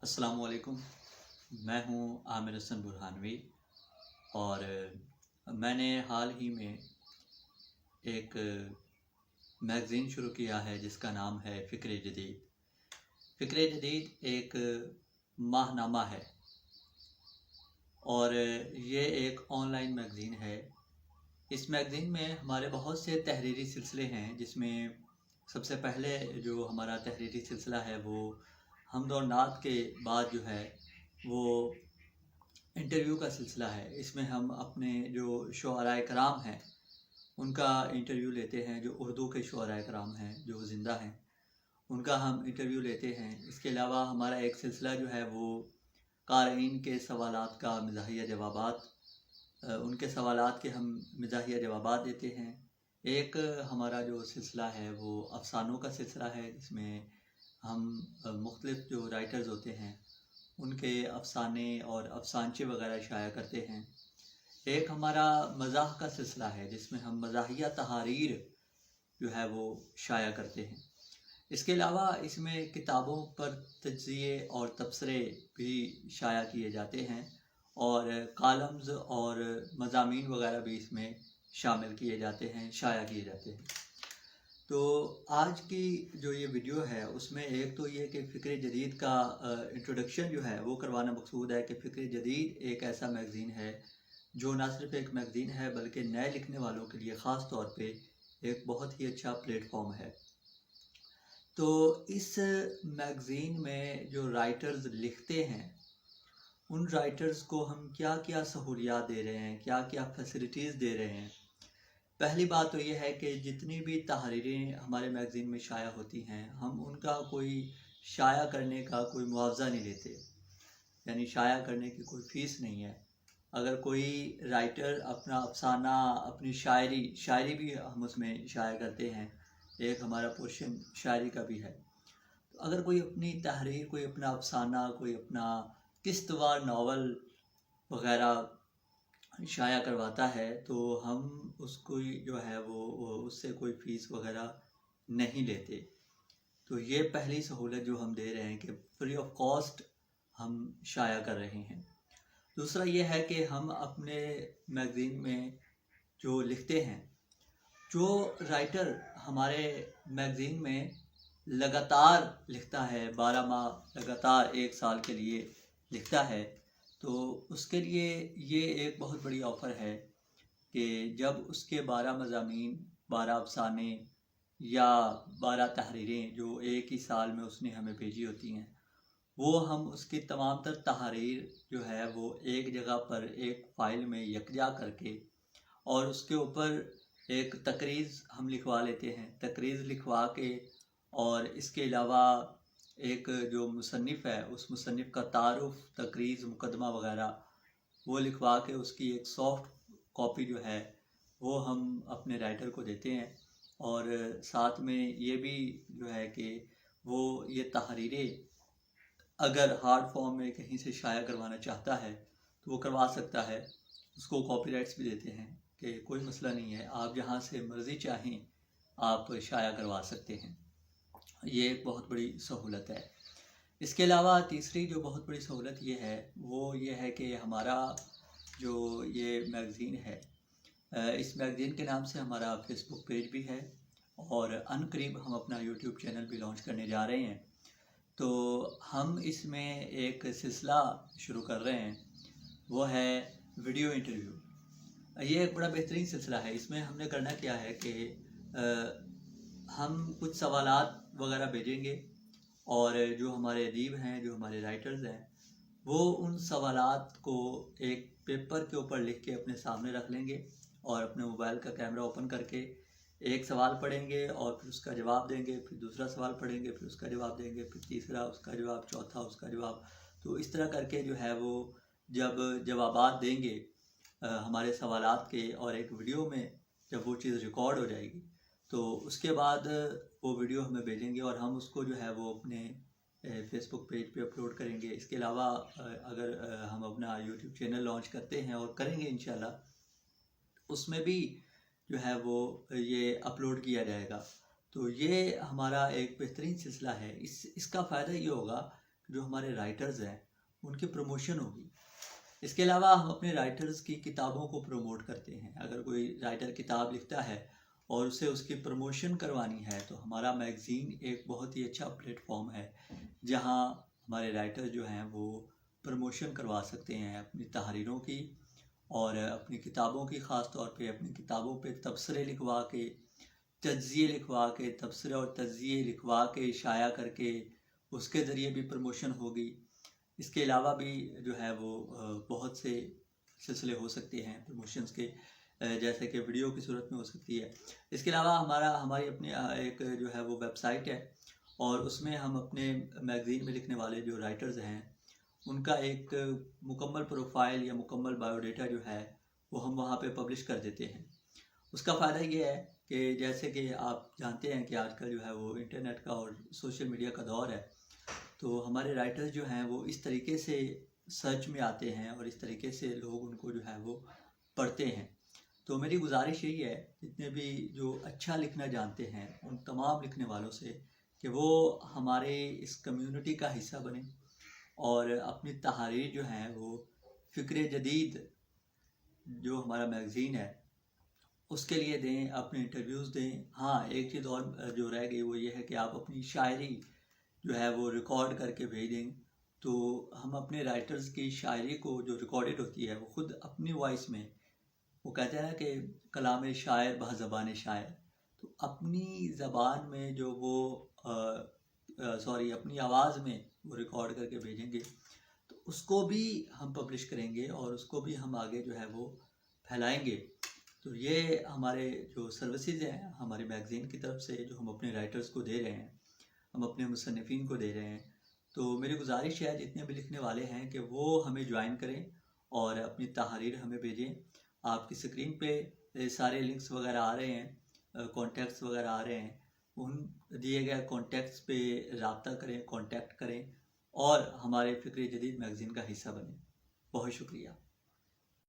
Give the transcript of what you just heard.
अस्सलामुअलैकुम। मैं हूँ आमिर हसन बुरहानवी और मैंने हाल ही में एक मैगज़ीन शुरू किया है जिसका नाम है फ़िक्र जदीद। फ़िक्र जदीद एक माहनामा है और ये एक ऑनलाइन मैगज़ीन है। इस मैगज़ीन में हमारे बहुत से तहरीरी सिलसिले हैं, जिसमें सबसे पहले जो हमारा तहरीरी सिलसिला है वो हम्द और नात के बाद जो है वो इंटरव्यू का सिलसिला है। इसमें हम अपने जो शुअराए कराम हैं उनका इंटरव्यू लेते हैं। जो उर्दू के शुअराए कराम हैं जो ज़िंदा हैं उनका हम इंटरव्यू लेते हैं। इसके अलावा हमारा एक सिलसिला जो है वो क़ारीन के सवालात का मज़ाहिया जवाबात, उनके सवालात के हम मज़ाहिया जवाबात देते हैं। एक हमारा जो सिलसिला है वो अफ़सानों का सिलसिला है, जिसमें हम मुख्तलिफ़ जो राइटर्स होते हैं उनके अफ़साने और अफ़सानचे वगैरह शाया करते हैं। एक हमारा मज़ाह का सिलसिला है जिसमें हम मज़ाहिया तहारीर जो है वो शाया करते हैं। इसके अलावा इसमें किताबों पर तज्ज़िये और तबसरे भी शाया किए जाते हैं और कॉलम्स और मज़ामीन वगैरह भी इसमें शामिल किए जाते हैं, शाया किए जाते हैं। तो आज की जो ये वीडियो है उसमें एक तो ये कि फ़िक्र जदीद का इंट्रोडक्शन जो है वो करवाना मकसूद है कि फ़िक्र जदीद एक ऐसा मैगज़ीन है जो ना सिर्फ एक मैगज़ीन है बल्कि नए लिखने वालों के लिए ख़ास तौर पे एक बहुत ही अच्छा प्लेटफॉर्म है। तो इस मैगज़ीन में जो राइटर्स लिखते हैं उन राइटर्स को हम क्या क्या सहूलियात दे रहे हैं, क्या क्या फैसिलिटीज़ दे रहे हैं। पहली बात तो ये है कि जितनी भी तहरीरें हमारे मैगज़ीन में शाया होती हैं हम उनका कोई शाया करने का कोई मुआवज़ा नहीं लेते, यानी शाया करने की कोई फ़ीस नहीं है। अगर कोई राइटर अपना अफ़साना, अपनी शायरी भी हम उसमें शाया करते हैं, एक हमारा पोर्शन शायरी का भी है। तो अगर कोई अपनी तहरीर, कोई अपना अफ़साना, कोई अपना किस्तवार नावल वग़ैरह शाया करवाता है तो हम उसको जो है वो उससे कोई फ़ीस वग़ैरह नहीं लेते। तो ये पहली सहूलत जो हम दे रहे हैं कि फ्री ऑफ कॉस्ट हम शाया कर रहे हैं। दूसरा ये है कि हम अपने मैगज़ीन में जो लिखते हैं, जो राइटर हमारे मैगज़ीन में लगातार लिखता है, 12 माह लगातार 1 साल के लिए लिखता है, तो उसके लिए ये एक बहुत बड़ी ऑफ़र है कि जब उसके 12 मज़ामीन, 12 अफ़साने या 12 तहरीरें जो एक ही साल में उसने हमें भेजी होती हैं, वो हम उसकी तमाम तर तहरीर जो है वो एक जगह पर एक फ़ाइल में यकजा करके और उसके ऊपर एक तकरीज़ हम लिखवा लेते हैं। तकरीज़ लिखवा के और इसके अलावा एक जो मुसन्निफ़ है उस मुसन्निफ़ का तारुफ़, तकरीज़, मुकदमा वग़ैरह वो लिखवा के उसकी एक सॉफ्ट कॉपी जो है वो हम अपने राइटर को देते हैं। और साथ में ये भी जो है कि वो ये तहरीरें अगर हार्ड फॉर्म में कहीं से शाया करवाना चाहता है तो वो करवा सकता है। उसको कॉपीराइट्स भी देते हैं कि कोई मसला नहीं है, आप जहाँ से मर्ज़ी चाहें आप शाया करवा सकते हैं। ये एक बहुत बड़ी सहूलत है। इसके अलावा तीसरी जो बहुत बड़ी सहूलत ये है वो ये है कि हमारा जो ये मैगज़ीन है, इस मैगज़ीन के नाम से हमारा फ़ेसबुक पेज भी है और अनकरीब हम अपना यूट्यूब चैनल भी लॉन्च करने जा रहे हैं। तो हम इसमें एक सिलसिला शुरू कर रहे हैं, वो है वीडियो इंटरव्यू। ये एक बड़ा बेहतरीन सिलसिला है। इसमें हमने करना क्या है कि हम कुछ सवालात वगैरह भेजेंगे और जो हमारे अदीब हैं, जो हमारे राइटर्स हैं, वो उन सवालात को एक पेपर के ऊपर लिख के अपने सामने रख लेंगे और अपने मोबाइल का कैमरा ओपन करके एक सवाल पढ़ेंगे और फिर उसका जवाब देंगे, फिर दूसरा सवाल पढ़ेंगे, फिर उसका जवाब देंगे, फिर तीसरा उसका जवाब, चौथा उसका जवाब। तो इस तरह करके जो है वो जब जवाबात देंगे हमारे सवालात के और एक वीडियो में जब वो चीज़ रिकॉर्ड हो जाएगी तो उसके बाद वो वीडियो हमें भेजेंगे और हम उसको जो है वो अपने फ़ेसबुक पेज पे अपलोड करेंगे। इसके अलावा अगर हम अपना यूट्यूब चैनल लॉन्च करते हैं और करेंगे इंशाल्लाह, उसमें भी जो है वो ये अपलोड किया जाएगा। तो ये हमारा एक बेहतरीन सिलसिला है। इसका फ़ायदा ये होगा जो हमारे राइटर्स हैं उनकी प्रमोशन होगी। इसके अलावा हम अपने राइटर्स की किताबों को प्रमोट करते हैं। अगर कोई राइटर किताब लिखता है और उसे उसकी प्रमोशन करवानी है तो हमारा मैगज़ीन एक बहुत ही अच्छा प्लेटफॉर्म है जहां हमारे राइटर जो हैं वो प्रमोशन करवा सकते हैं अपनी तहरीरों की और अपनी किताबों की, ख़ास तौर पे अपनी किताबों पे तबसरे लिखवा के, तज्ज़िये लिखवा के, तबसरे और तज्ज़िये लिखवा के शाया करके उसके ज़रिए भी प्रमोशन होगी। इसके अलावा भी जो है वो बहुत से सिलसिले हो सकते हैं प्रमोशंस के, जैसे कि वीडियो की सूरत में हो सकती है। इसके अलावा हमारी अपनी एक जो है वो वेबसाइट है और उसमें हम अपने मैगज़ीन में लिखने वाले जो राइटर्स हैं उनका एक मुकम्मल प्रोफाइल या मुकम्मल बायोडाटा जो है वो हम वहाँ पे पब्लिश कर देते हैं। उसका फ़ायदा ये है कि जैसे कि आप जानते हैं कि आजकल जो है वो इंटरनेट का और सोशल मीडिया का दौर है, तो हमारे राइटर्स जो हैं वो इस तरीके से सर्च में आते हैं और इस तरीके से लोग उनको जो है वो पढ़ते हैं। तो मेरी गुजारिश यही है जितने भी जो अच्छा लिखना जानते हैं उन तमाम लिखने वालों से कि वो हमारे इस कम्युनिटी का हिस्सा बने और अपनी तहरीर जो हैं वो फ़िक्र जदीद जो हमारा मैगज़ीन है उसके लिए दें, अपने इंटरव्यूज़ दें। हाँ, एक चीज़ और जो रह गई वो ये है कि आप अपनी शायरी जो है वो रिकॉर्ड करके भेज दें, तो हम अपने राइटर्स की शायरी को जो रिकॉर्डेड होती है वो ख़ुद अपनी वॉइस में, वो कहते हैं ना कि कलाम शायर बह ज़बान शायर, तो अपनी ज़बान में जो वो अपनी आवाज़ में वो रिकॉर्ड करके भेजेंगे तो उसको भी हम पब्लिश करेंगे और उसको भी हम आगे जो है वो फैलाएंगे। तो ये हमारे जो सर्विसेज हैं हमारी मैगज़ीन की तरफ से जो हम अपने राइटर्स को दे रहे हैं, हम अपने मुसन्निफ़ीन को दे रहे हैं। तो मेरी गुजारिश है जितने भी लिखने वाले हैं कि वो हमें ज्वाइन करें और अपनी तहरीर हमें भेजें। आपकी स्क्रीन पे सारे लिंक्स वगैरह आ रहे हैं, कॉन्टैक्ट्स वगैरह आ रहे हैं, उन दिए गए कॉन्टैक्ट्स पे रब्ता करें, कॉन्टैक्ट करें और हमारे फ़िक्र जदीद मैगज़ीन का हिस्सा बनें। बहुत शुक्रिया।